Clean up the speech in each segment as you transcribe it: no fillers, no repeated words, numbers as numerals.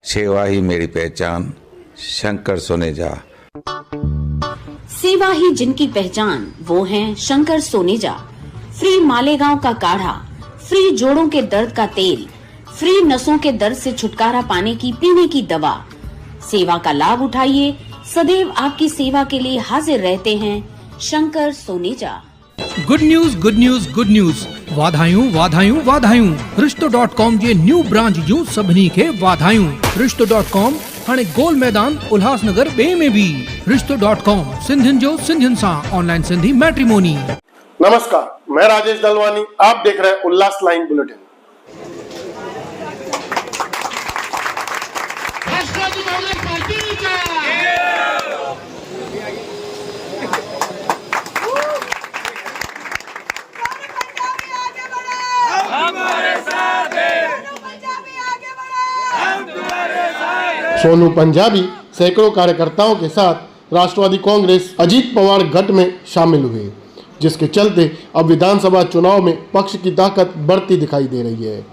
सेवा ही मेरी पहचान, शंकर सोनेजा। सेवा ही जिनकी पहचान, वो हैं शंकर सोनेजा। फ्री मालेगांव का काढ़ा, फ्री जोड़ों के दर्द का तेल, फ्री नसों के दर्द से छुटकारा पाने की पीने की दवा। सेवा का लाभ उठाइए, सदैव आपकी सेवा के लिए हाजिर रहते हैं Shankar Soneja. Good news good news good news, वाधायूं वाधायूं वाधायूं। रिश्तो.com जे न्यू ब्रांच जूं सभिनी खे वाधायूं। रिश्तो.com हाणे गोल मैदान उल्हासनगर बे में भी। रिश्तो.com सिंधियुनि जो सिंधियुनि सां ऑनलाइन सिंधी मैट्रिमोनी। नमस्कार, मैं राजेश दलवानी, आप देख रहे हैं उल्लास लाइन बुलेटिन। सोनू पंजाबी सैकड़ों कार्यकर्ताओं के साथ राष्ट्रवादी कांग्रेस अजीत पवार गठ में शामिल हुए, जिसके चलते अब विधानसभा चुनाव में पक्ष की ताकत बढ़ती दिखाई दे रही है।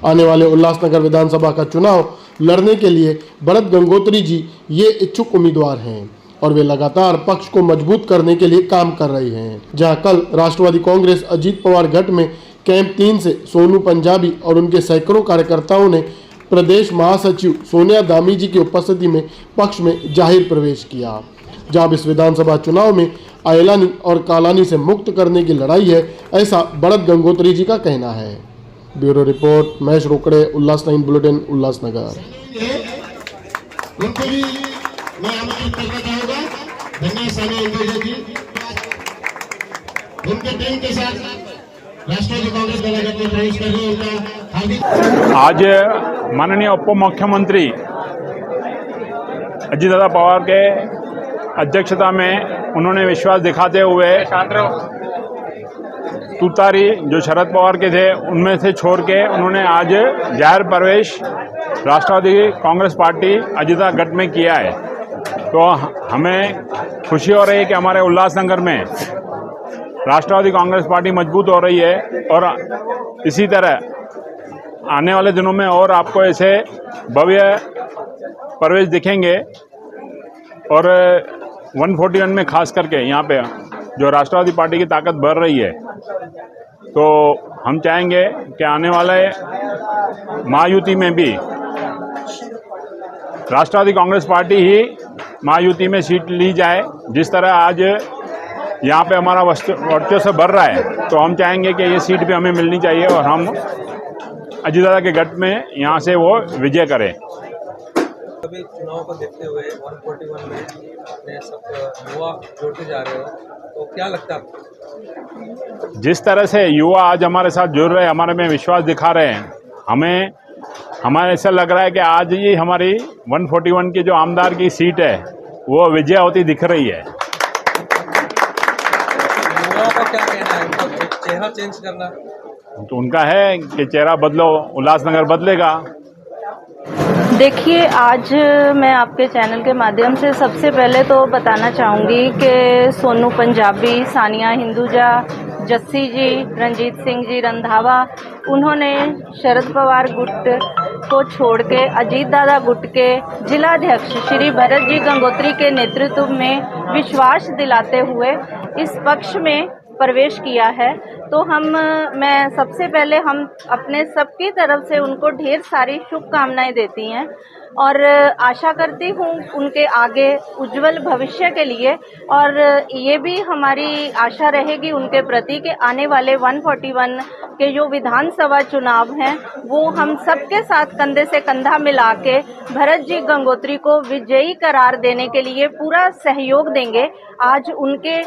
आने वाले उल्लासनगर विधानसभा का चुनाव लड़ने के लिए भरत गंगोत्री जी ये इच्छुक उम्मीदवार हैं और वे लगातार पक्ष को मजबूत करने के लिए काम कर रहे हैं। जहां कल राष्ट्रवादी कांग्रेस अजीत पवार गठ में कैंप 3 से सोनू पंजाबी और उनके सैकड़ों कार्यकर्ताओं ने प्रदेश महासचिव सोनिया दामी जी की उपस्थिति में पक्ष में जाहिर प्रवेश किया। जब इस विधानसभा चुनाव में आयलानी और कालानी से मुक्त करने की लड़ाई है, ऐसा भरत गंगोत्री जी का कहना है। ब्यूरो रिपोर्ट, महेश रोकड़े, उल्लास लाइन बुलेटिन, उल्लासनगर। उनको भी मैं आमंत्रित करना चाहूंगा, धन्यवाद सानी इंद्रजीत जी, उनके टीम के साथ राष्ट्रवादी कांग्रेस दल में प्रवेश कर रहे हैं। उनका हार्दिक आज माननीय उप मुख्यमंत्री अजीत दादा पवार के अध्यक्षता में उन्होंने विश्वास दिखाते हुए तुतारी जो शरद पवार के थे उनमें से छोड़ के उन्होंने आज जाहिर प्रवेश राष्ट्रवादी कांग्रेस पार्टी अजीता गठ में किया है। तो हमें खुशी हो रही है कि हमारे उल्लासनगर में राष्ट्रवादी कांग्रेस पार्टी मजबूत हो रही है और इसी तरह आने वाले दिनों में और आपको ऐसे भव्य प्रवेश दिखेंगे। और 141 में खास करके यहाँ पे जो राष्ट्रवादी पार्टी की ताकत बढ़ रही है, तो हम चाहेंगे कि आने वाले महायुति में भी राष्ट्रवादी कांग्रेस पार्टी ही महायुति में सीट ली जाए। जिस तरह आज यहाँ पे हमारा वर्चस्व बढ़ रहा है, तो हम चाहेंगे कि ये सीट भी हमें मिलनी चाहिए और हम अजीत दादा के गठ में यहाँ से वो विजय करें। अभी चुनाव को देखते हुए 141 में अपने सब युवा जोड़ते जा रहे हो, तो क्या लगता है आपको? जिस तरह से युवा आज हमारे साथ जुड़ रहे हैं, हमारे में विश्वास दिखा रहे हैं, हमें ऐसा लग रहा है कि आज ही हमारी 141 की जो आमदार की सीट है वो विजय होती दिख रही है। युवाओं का क्या कहना है, उनका चेहरा चेंज करना? तो उनका है कि चेहरा बदलो, उल्लासनगर बदलेगा। देखिए, आज मैं आपके चैनल के माध्यम से सबसे पहले तो बताना चाहूँगी कि सोनू पंजाबी, सानिया हिंदुजा, जस्सी जी, रंजीत सिंह जी रंधावा, उन्होंने शरद पवार गुट को छोड़ के अजीत दादा गुट के जिलाध्यक्ष श्री भरत जी गंगोत्री के नेतृत्व में विश्वास दिलाते हुए इस पक्ष में प्रवेश किया है। तो मैं सबसे पहले हम अपने सबकी तरफ से उनको ढेर सारी शुभकामनाएं देती हैं और आशा करती हूँ उनके आगे उज्जवल भविष्य के लिए। और ये भी हमारी आशा रहेगी उनके प्रति कि आने वाले 141 के जो विधानसभा चुनाव हैं वो हम सबके साथ कंधे से कंधा मिला के भरत जी गंगोत्री को विजयी करार देने के लिए पूरा सहयोग देंगे। आज उनके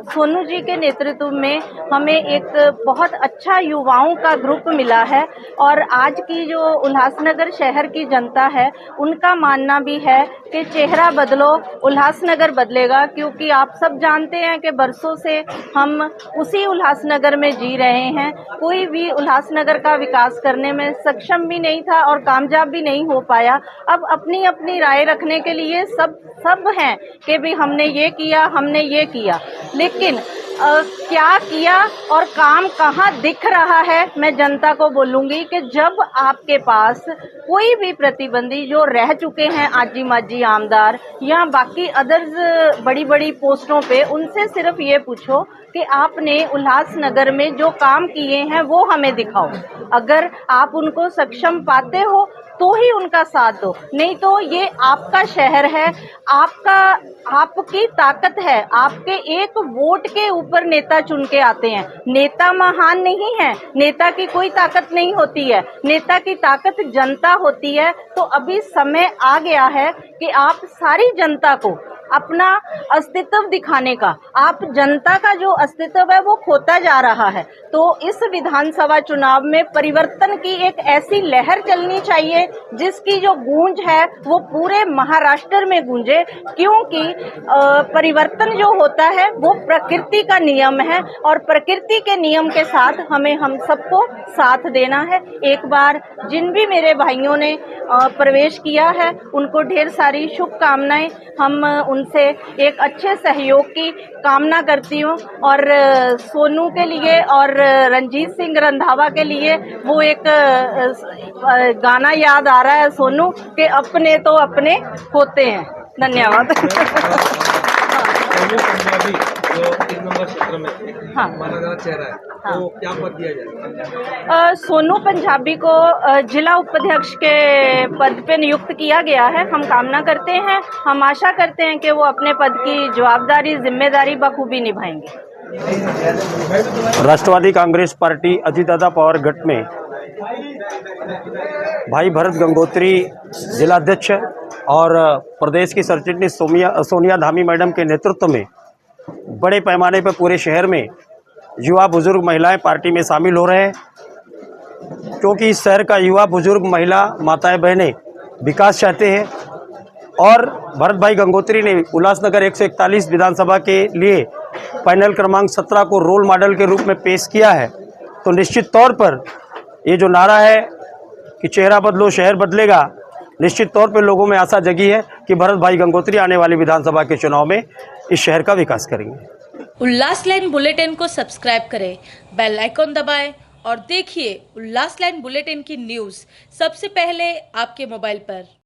सोनू जी के नेतृत्व में हमें एक बहुत अच्छा युवाओं का ग्रुप मिला है और आज की जो उल्लासनगर शहर की जनता है उनका मानना भी है कि चेहरा बदलो उल्लासनगर बदलेगा, क्योंकि आप सब जानते हैं कि बरसों से हम उसी उल्लासनगर में जी रहे हैं। कोई भी उल्लासनगर का विकास करने में सक्षम भी नहीं था और कामयाब भी नहीं हो पाया। अब अपनी अपनी राय रखने के लिए सब हैं कि भी हमने ये किया, हमने ये किया, लेकिन क्या किया और काम कहाँ दिख रहा है, मैं जनता को बोलूंगी कि जब आपके पास कोई भी प्रतिबंधी जो रह चुके हैं आजी माजी आमदार या बाकी अदर्स बड़ी बड़ी पोस्टों पे, उनसे सिर्फ ये पूछो कि आपने उल्लासनगर में जो काम किए हैं वो हमें दिखाओ। अगर आप उनको सक्षम पाते हो तो ही उनका साथ दो, नहीं तो ये आपका शहर है, आपकी ताकत है। आपके एक वोट के ऊपर नेता चुन के आते हैं। नेता महान नहीं है, नेता की कोई ताकत नहीं होती है, नेता की ताकत जनता होती है। तो अभी समय आ गया है कि आप सारी जनता को अपना अस्तित्व दिखाने का, आप जनता का जो अस्तित्व है वो खोता जा रहा है। तो इस विधानसभा चुनाव में परिवर्तन की एक ऐसी लहर चलनी चाहिए जिसकी जो गूंज है वो पूरे महाराष्ट्र में गूंजे, क्योंकि परिवर्तन जो होता है वो प्रकृति का नियम है और प्रकृति के नियम के साथ हम सबको साथ देना है। एक बार जिन भी मेरे भाइयों ने प्रवेश किया है उनको ढेर सारी शुभकामनाएं। हम उनसे एक अच्छे सहयोग की कामना करती हूँ और सोनू के लिए और रंजीत सिंह रंधावा के लिए वो एक गाना याद आ रहा है सोनू के, अपने तो अपने होते हैं। धन्यवाद। सोनू पंजाबी जो 3 नंबर क्षेत्र में हाँ, माना जाता चेहरा है, हाँ, तो क्या पद दिया जाएगा? सोनू पंजाबी को जिला उपाध्यक्ष के पद पे नियुक्त किया गया है। हम कामना करते हैं, हम आशा करते हैं कि वो अपने पद की जवाबदारी जिम्मेदारी बखूबी निभाएंगे। राष्ट्रवादी कांग्रेस पार्टी अजीतदादा पवार गट में भाई भरत गंगोत्री जिलाध्यक्ष और प्रदेश की सरचिटनीस सोनिया धामी मैडम के नेतृत्व में बड़े पैमाने पर पूरे शहर में युवा बुजुर्ग महिलाएं पार्टी में शामिल हो रहे हैं, क्योंकि इस शहर का युवा बुजुर्ग महिला माताएं बहनें विकास चाहते हैं। और भरत भाई गंगोत्री ने उल्लासनगर 141 विधानसभा के लिए पैनल क्रमांक 17 को रोल मॉडल के रूप में पेश किया है। तो निश्चित तौर पर ये जो नारा है कि चेहरा बदलो शहर बदलेगा, निश्चित तौर पर लोगों में आशा जगी है कि भरत भाई गंगोत्री आने वाली विधानसभा के चुनाव में इस शहर का विकास करेंगे। उल्लास लाइन बुलेटिन को सब्सक्राइब करें, बेल आइकॉन दबाएं और देखिए उल्लास लाइन बुलेटिन की न्यूज़ सबसे पहले आपके मोबाइल पर।